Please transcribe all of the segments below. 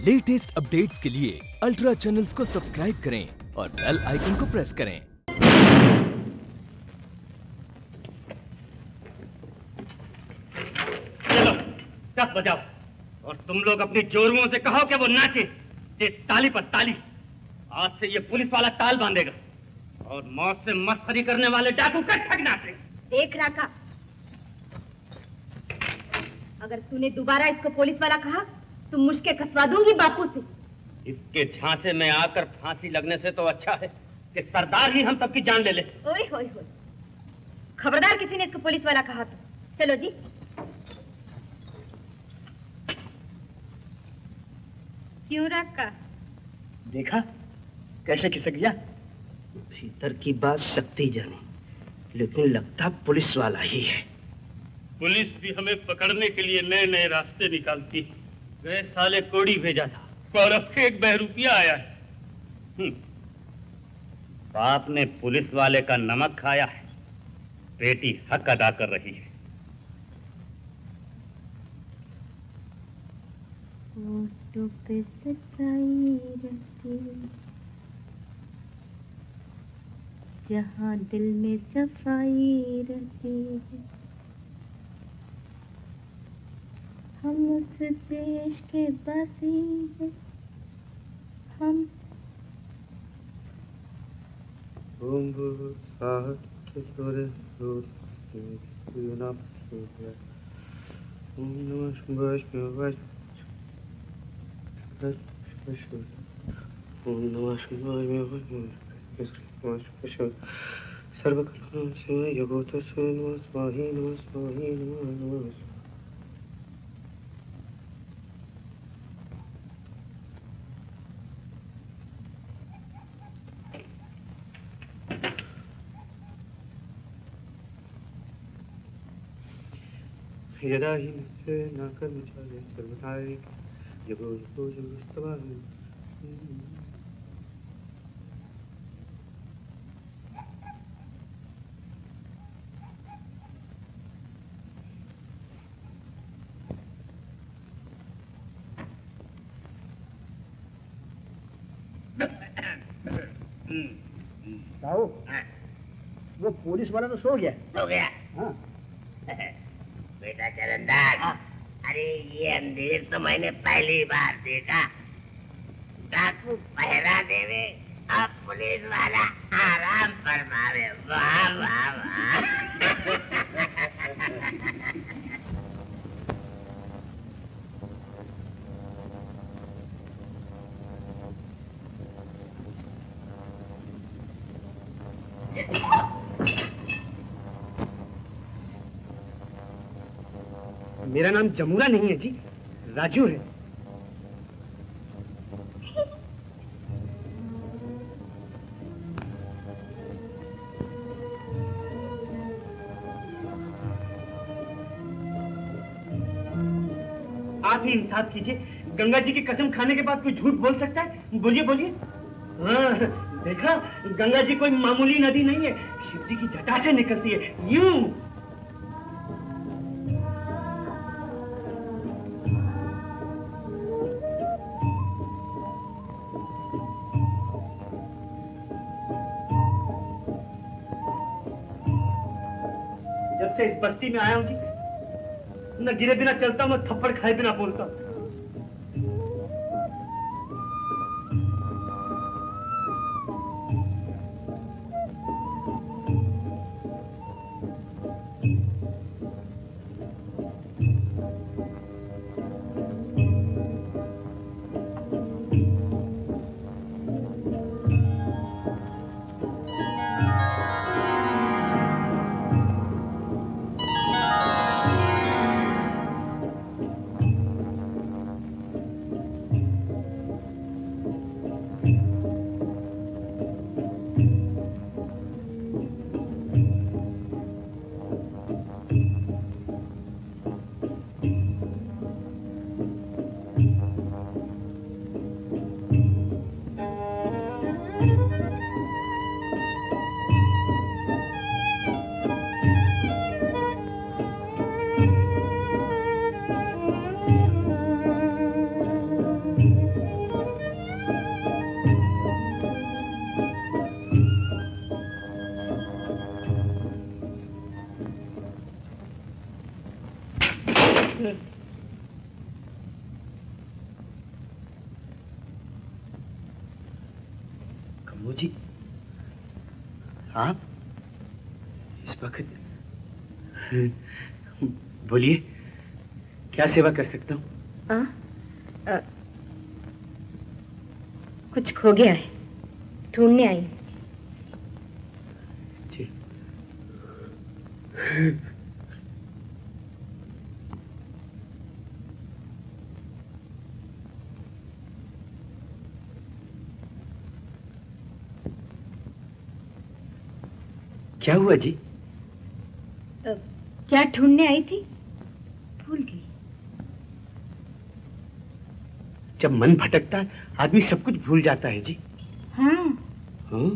Latest updates के लिए ultra channels को सब्सक्राइब करें और बेल आइकन को प्रेस करें। चलो टप बजाओ और तुम लोग अपनी जोरुओं से कहो कि वो नाचे। ये ताली पर ताली। आज से ये पुलिस वाला ताल बांधेगा और मौत से मस्खरी करने वाले डाकू कथक नाचेंगे। देख राका, अगर तूने दोबारा इसको पुलिस वाला कहा तो मुश्के कसवा दूंगी बापू से। इसके झांसे में आकर फांसी लगने से तो अच्छा है कि सरदार ही हम सबकी जान ले ले। ओए होए होए, खबरदार किसी ने इसको पुलिस वाला कहा तो। चलो जी। क्यों राका? देखा कैसे खिसक गया। भीतर की बात सकती जाने, लेकिन लगता पुलिस वाला ही है। पुलिस भी हमें पकड़ने के लिए नए नए रास्ते निकालती है। गए साले कोड़ी भेजा था और अब एक बहरूपिया आया है। बाप ने पुलिस वाले का नमक खाया है, बेटी हक अदा कर रही है। होठों पे सच्चाई रहती, जहाँ दिल में सफाई रहती है। हम उस देश के वासी हैं, हम यदा ही नाकर मुचाले सर्वदाई जगो जगो जगो साहू, वो पुलिस वाला तो सो गया। सो गया? हाँ। बेटा चरणदास, अरे ये अंधेर तो मैंने पहली बार देखा। डाकू पहरा देवे और पुलिस वाला आराम फरमावे। वाह वाह वाह। मेरा नाम जमूरा नहीं है जी, राजू है। आप ही इंसाफ कीजिए, गंगा जी की कसम खाने के बाद कोई झूठ बोल सकता है? बोलिए बोलिए। हाँ, देखा, गंगा जी कोई मामूली नदी नहीं है, शिव जी की जटा से निकलती है, यूं। जब से इस बस्ती में आया हूं जी, न गिरे बिना चलता हूं, न थप्पड़ खाए बिना बोलता हूं। कमो जी, आप इस वक्त बोलिए, क्या सेवा कर सकता हूँ? कुछ खो गया है, ढूंढने आई हूं। जी। क्या हुआ जी? क्या ढूंढने आई थी? भूल गई। जब मन भटकता है आदमी सब कुछ भूल जाता है जी। हाँ। हाँ?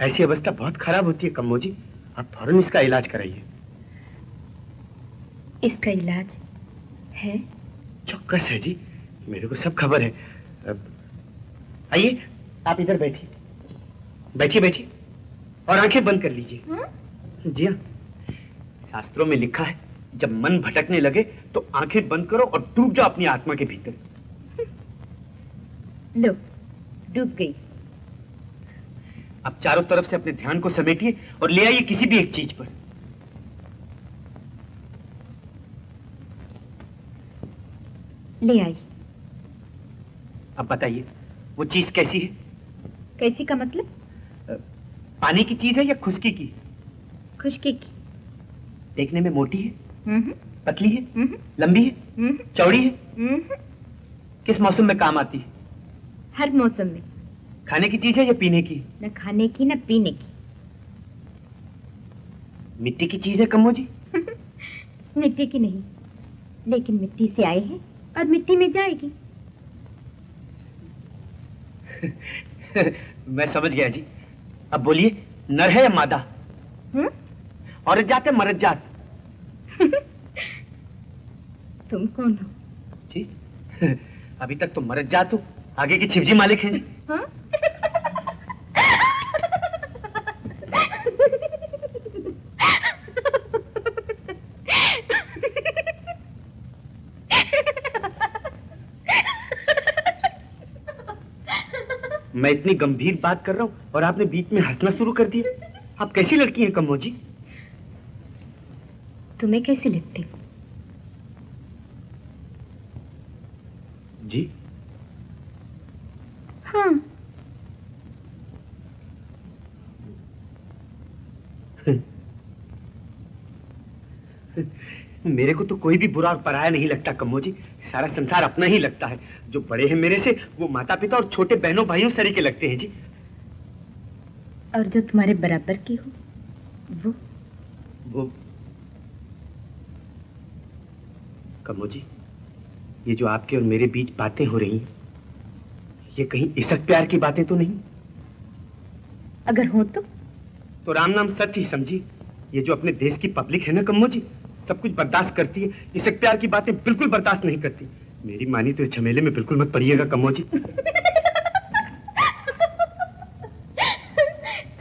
ऐसी अवस्था बहुत खराब होती है कम्मो जी, आप फौरन इसका इलाज कराइए। इसका इलाज है? चौकस है जी, मेरे को सब खबर है। आइए, आप इधर बैठिए, बैठिए बैठिए और आंखें बंद कर लीजिए। जी हाँ, शास्त्रों में लिखा है जब मन भटकने लगे तो आंखें बंद करो और डूब जाओ अपनी आत्मा के भीतर। लो, डूब गई। अब चारों तरफ से अपने ध्यान को समेटिए और ले आइए किसी भी एक चीज पर। ले आई। अब बताइए वो चीज कैसी है? कैसी का मतलब? पानी की चीज है या खुशकी की? खुशकी की। देखने में मोटी है, पतली है, लंबी है, चौड़ी है? किस मौसम में काम आती है? हर मौसम में। खाने की चीज है या पीने की? न खाने की न पीने की। मिट्टी की चीज है कम्मो जी? मिट्टी की नहीं, लेकिन मिट्टी से आए हैं और मिट्टी में जाएगी। मैं समझ गया जी। अब बोलिए, नर है या मादा? औरत जात है मर्द जात? तुम कौन हो? जी अभी तक तो मर्द जात हो, आगे की छिपजी मालिक हैं जी। हाँ? मैं इतनी गंभीर बात कर रहा हूँ और आपने बीच में हंसना शुरू कर दिया। आप कैसी लड़की हैं कम्मो जी? तुम्हें कैसी लगती? जी हाँ। मेरे को तो कोई भी बुरा और पराया नहीं लगता कम्मो जी, सारा संसार अपना ही लगता है। जो बड़े हैं मेरे से वो माता पिता और छोटे बहनों भाइयों सरी के लगते हैं जी। और जो तुम्हारे बराबर की हो वो कम्मो जी, ये जो आपके और मेरे बीच बातें हो रही हैं, ये कहीं इशक प्यार की बातें तो नहीं? अगर हो तो राम नाम सत्य ही समझिए। ये जो अपने देश की पब्लिक है ना कम्मो जी, सब कुछ बर्दाश्त करती है, इशक प्यार की बातें बिल्कुल बर्दाश्त नहीं करती। मेरी मानी तो इस झमेले में बिल्कुल मत पड़िएगा कम्मो जी।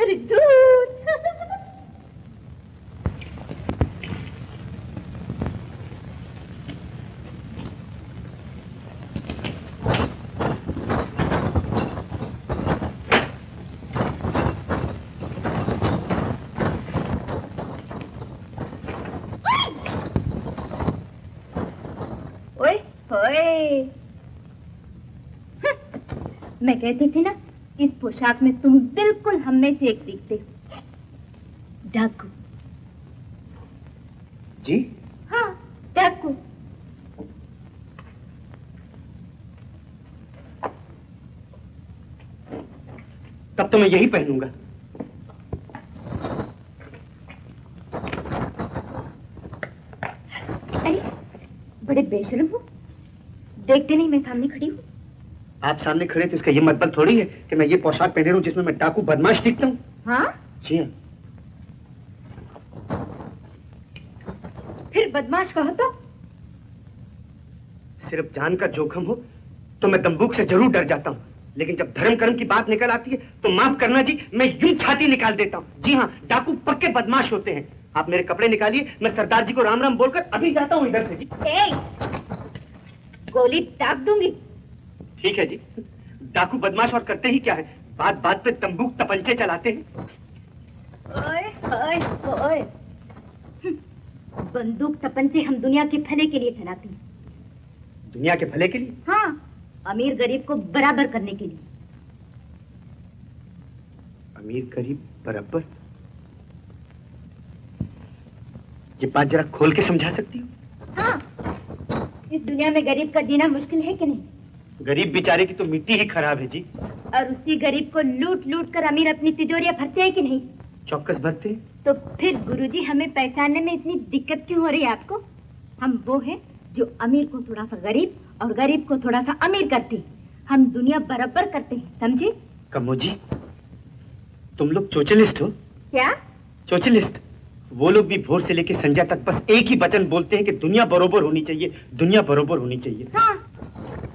अरे दूर। मैं कहती थी ना, इस पोशाक में तुम बिल्कुल हम में से एक दिखते हो। डाकू। जी हाँ, डाकू। तब तो मैं यही पहनूंगा। अरे बड़े बेशर्म हो, देखते नहीं मैं सामने खड़ी हूँ। आप सामने खड़े तो इसका ये मतलब थोड़ी है कि मैं ये पोशाक पहने रहा हूँ जिसमें मैं डाकू बदमाश दिखता हूँ। हाँ? जी हाँ। फिर बदमाश कहो तो? सिर्फ जान का जोखम हो तो मैं दंबूक से जरूर डर जाता हूँ, लेकिन जब धर्म कर्म की बात निकल आती है तो माफ करना जी, मैं यूं छाती निकाल देता हूँ। जी हाँ, डाकू पक्के बदमाश होते हैं। आप मेरे कपड़े निकालिए, मैं सरदार जी को राम राम बोलकर अभी जाता हूँ इधर से जी। गोली दाग दूंगी। ठीक है जी, डाकू बदमाश और करते ही क्या है, बात बात पे तंबूक तपंचे चलाते हैं। ओए ओए ओए, बंदूक तपंचे हम दुनिया के भले के लिए चलाते हैं। दुनिया के भले के लिए? हाँ, अमीर गरीब को बराबर करने के लिए। अमीर गरीब बराबर? ये बात जरा खोल के समझा सकती हो? हाँ, इस दुनिया में गरीब का जीना मुश्किल है कि नहीं? गरीब बेचारे की तो मिट्टी ही खराब है जी। और उसी गरीब को लूट लूट कर अमीर अपनी तिजोरियां भरते हैं कि नहीं? चौकस भरते हैं। तो फिर गुरुजी हमें पहचानने में इतनी दिक्कत क्यों हो रही है आपको? हम वो हैं जो अमीर को थोड़ा सा गरीब और गरीब को थोड़ा सा अमीर करते हैं। हम दुनिया बराबर करते हैं, समझे? कमो जी, तुम लोग सोशलिस्ट हो? क्या? सोशलिस्ट? वो लोग भी भोर से लेकर संध्या तक बस एक ही वचन बोलते हैं कि दुनिया बरोबर होनी चाहिए, दुनिया बरोबर होनी चाहिए। हाँ,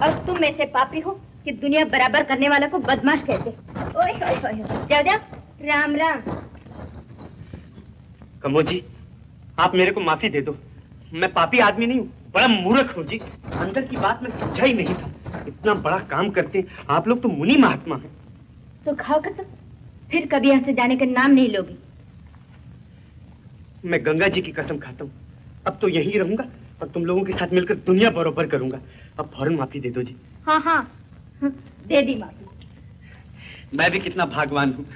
और तुम ऐसे पापी हो कि दुनिया बराबर करने वाला को बदमाश कहते। ओए ओए ओए, जाओ जाओ, राम राम। कमो जी, आप मेरे को माफी दे दो। मैं पापी आदमी नहीं हूँ, बड़ा मूर्ख हूँ जी। अंदर की बात मैं समझा ही नहीं था। इतना बड़ा काम करते हैं आप लोग, तो मुनि महात्मा हैं। तो खाओ कसम, फिर कभी यहाँ से जाने का नाम नहीं लोगे। मैं गंगा जी की कसम खाता हूँ, अब तो यहीं रहूंगा और तुम लोगों के साथ मिलकर दुनिया बरोबर करूंगा। अब फौरन माफी दे दो जी। हाँ हाँ, दे दी माफी। मैं भी कितना भागवान हूँ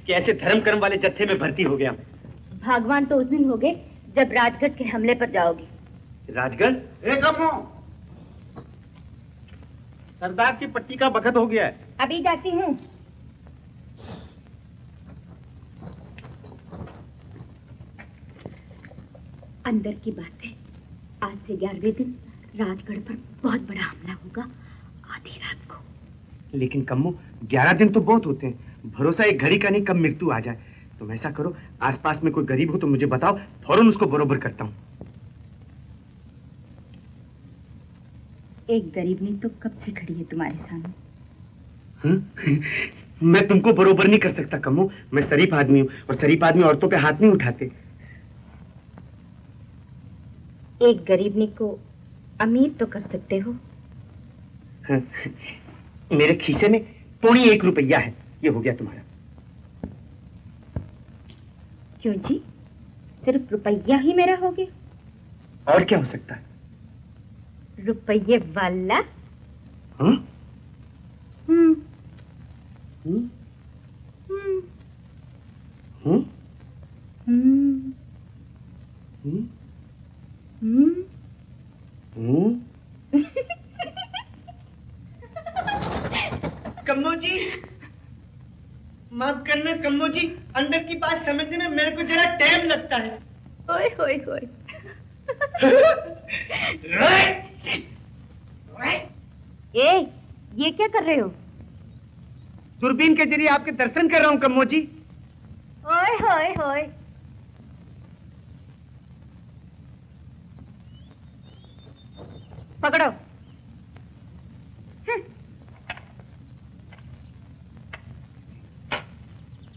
कि ऐसे धर्म कर्म वाले जत्थे में भर्ती हो गया। भगवान तो उस दिन हो गए जब राजगढ़ के हमले पर जाओगे। राजगढ़? सरदार की पट्टी का वक्त हो गया है। अभी जाती हूँ। अंदर की बात है, आज से 11वें दिन राजगढ़ पर बहुत बड़ा हमला होगा, आधी रात को। लेकिन कम्मो, 11 दिन तो बहुत होते हैं। भरोसा एक घड़ी का नहीं, कब मृत्यु आ जाए। तुम ऐसा करो, आसपास में कोई गरीब हो तो मुझे बताओ, फौरन उसको बरोबर करता हूँ। एक गरीब नहीं तो कब से खड़ी है तुम्हारे सामने। मैं तुमको बरोबर नहीं कर सकता कम्मो। मैं शरीफ आदमी हूँ और शरीफ आदमी औरतों पे हाथ नहीं उठाते। एक गरीबनी को अमीर तो कर सकते हो। मेरे खीसे में 1.25 रुपया है, ये हो गया तुम्हारा। क्यों जी, सिर्फ रुपया ही मेरा हो गया? और क्या हो सकता है? रुपये वाला? हाँ? हम्म हम्म? हम्म हम्म? हम्म हम्म? हम्म। कम्मो जी, माफ करना कम्मो जी, अंदर की बात समझने में मेरे को जरा टाइम लगता है। ओए होए होए। ए, ये क्या कर रहे हो? दूरबीन के जरिए आपके दर्शन कर रहा हूँ कम्मो जी। ओए होए होए। पकड़ो।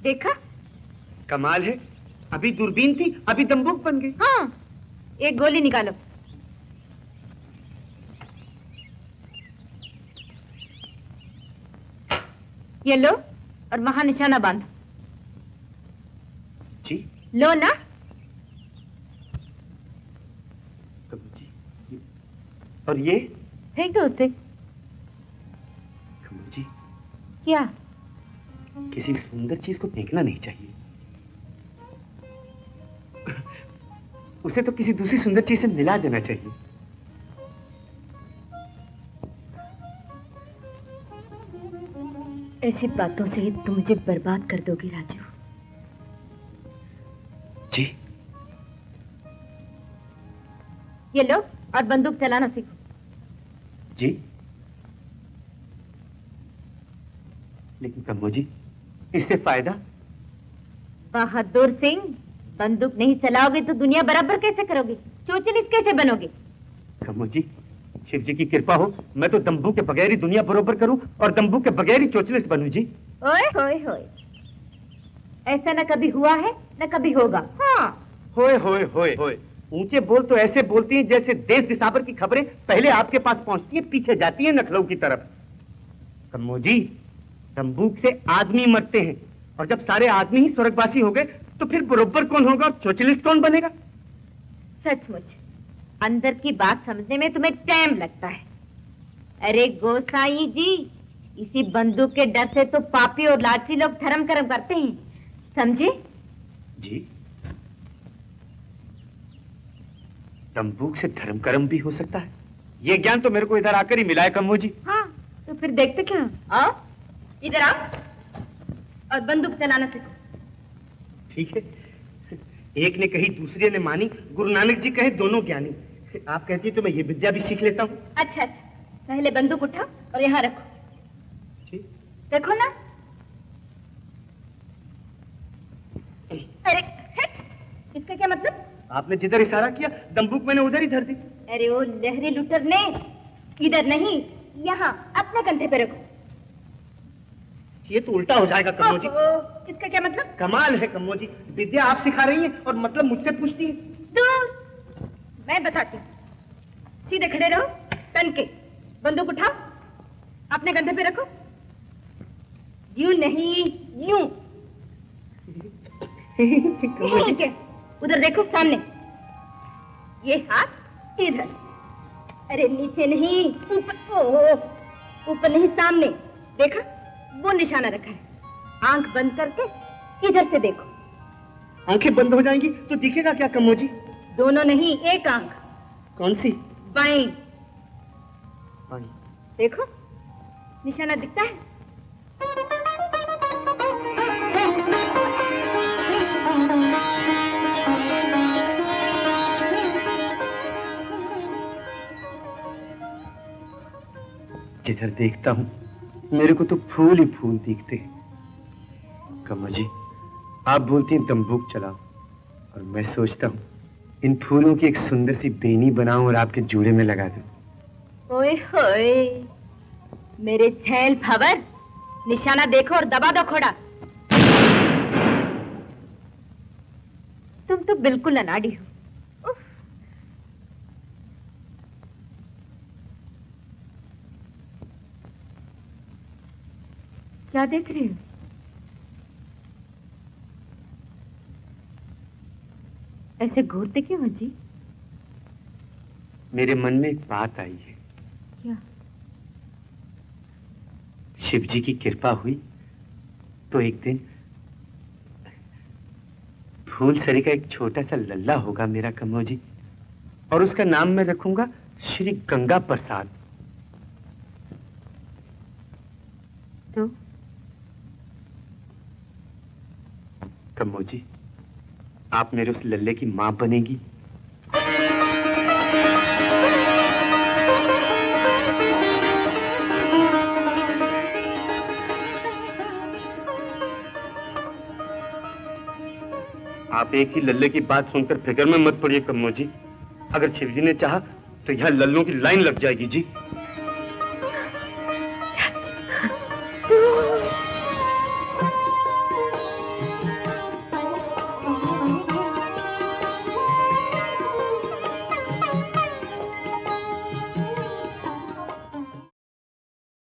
देखा? कमाल है, अभी दूरबीन थी, अभी दंबूक बन गई। हाँ, एक गोली निकालो। ये लो और वहां निशाना बांधो। जी? लो ना। कम्मो जी, और ये? फेंक दो उसे। कम्मो जी, क्या? किसी सुंदर चीज को फेंकना नहीं चाहिए। उसे तो किसी दूसरी सुंदर चीज से मिला देना चाहिए। ऐसी बातों से ही तुम मुझे बर्बाद कर दोगे राजू। जी? ये लो और बंदूक चलाना सीखो। जी? लेकिन कम्मो जी, इससे फायदा? बहादुर सिंह, बंदूक नहीं चलाओगे तो दुनिया बराबर कैसे करोगे? सोशलिस्ट कैसे बनोगे? कम्मो जी, शिव जी की कृपा हो, मैं तो दंबू के बगैर ही दुनिया बरोबर करूं और दंबू के बगैर ही सोशलिस्ट बनूं जी। ओए होए होए, ऐसा न कभी हुआ है न कभी होगा। हाँ। होए होए होए होए, ऊंचे बोल तो ऐसे बोलती हैं जैसे देश दिशावर की खबरें पहले आपके पास पहुंचती हैं, पीछे जाती हैं नखलऊ की तरफ। कम्मो जी, तंबूक से आदमी मरते हैं, और जब सारे आदमी ही स्वर्गवासी हो गए तो फिर बरोबर कौन होगा और सोशलिस्ट कौन बनेगा? सचमुच अंदर की बात समझने में तुम्हें टाइम लगता है। अरे गोसाई जी, इसी बंदूक के डर से तो पापी और लालची लोग धर्म कर्म करते हैं, समझे? जी, तंबूक से धर्म कर्म भी हो सकता है? ये ज्ञान तो मेरे को इधर आकर ही मिला है कम्मो जी। हाँ, तो फिर देखते क्या? आओ इधर आओ और बंदूक चलाना सीखो। ठीक है, एक ने कही दूसरे ने मानी, गुरु नानक जी कहे दोनों ज्ञानी। आप कहती तो मैं ये विद्या भी सीख लेता हूँ। अच्छा अच्छा, पहले बंदूक उठाओ और यहाँ रखो। ठीक, देखो ना। अरे इसका क्या मतलब? आपने जिधर इशारा किया बंदूक मैंने उधर ही धर दी। अरे वो लहरी लुटर ने, इधर नहीं, यहाँ अपने कंधे पे रखो। ये तो उल्टा हो जाएगा कम्मो जी। इसका क्या मतलब? कमाल है कम्मो जी, विद्या आप सिखा रही हैं और मतलब मुझसे पूछती हैं। दूर, मैं बताती हूँ। सीधे खड़े रहो, तन के। बंदूक उठाओ, अपने कंधे पे रखो। यूं नहीं, यूं। ठीक है, उधर देखो सामने। ये हाथ इधर। अरे नीचे नहीं, ऊपर। ऊपर नहीं, सामने। देखा? वो निशाना रखा है। आंख बंद करके इधर से देखो। आंखें बंद हो जाएंगी तो दिखेगा क्या कम्मो जी? दोनों नहीं, एक आंख। कौन सी? बाईं। बाईं। देखो, निशाना दिखता है? जिधर देखता हूँ मेरे को तो फूल ही फूल दिखते हैं। कम्मो जी, आप बोलती हैं तंबूक चलाओ, और मैं सोचता हूँ इन फूलों की एक सुंदर सी बेनी बनाऊं और आपके जूड़े में लगा दूं। ओए होए, मेरे छैल भंवर, निशाना देखो और दबा दो खोड़ा। तुम तो बिल्कुल अनाड़ी हो। उफ। क्या देख रहे हो? ऐसे घूरते क्यों हो जी? मेरे मन में एक बात आई है। क्या? शिव जी की कृपा हुई तो एक दिन फूलसरी का एक छोटा सा लल्ला होगा मेरा कम्मो जी, और उसका नाम मैं रखूंगा श्री गंगा प्रसाद। तो कम्मो जी, आप मेरे उस लल्ले की मां बनेगी? आप एक ही लल्ले की बात सुनकर फिक्र में मत पड़िए कम्मो जी। अगर शिवजी ने चाहा तो यह लल्लों की लाइन लग जाएगी जी।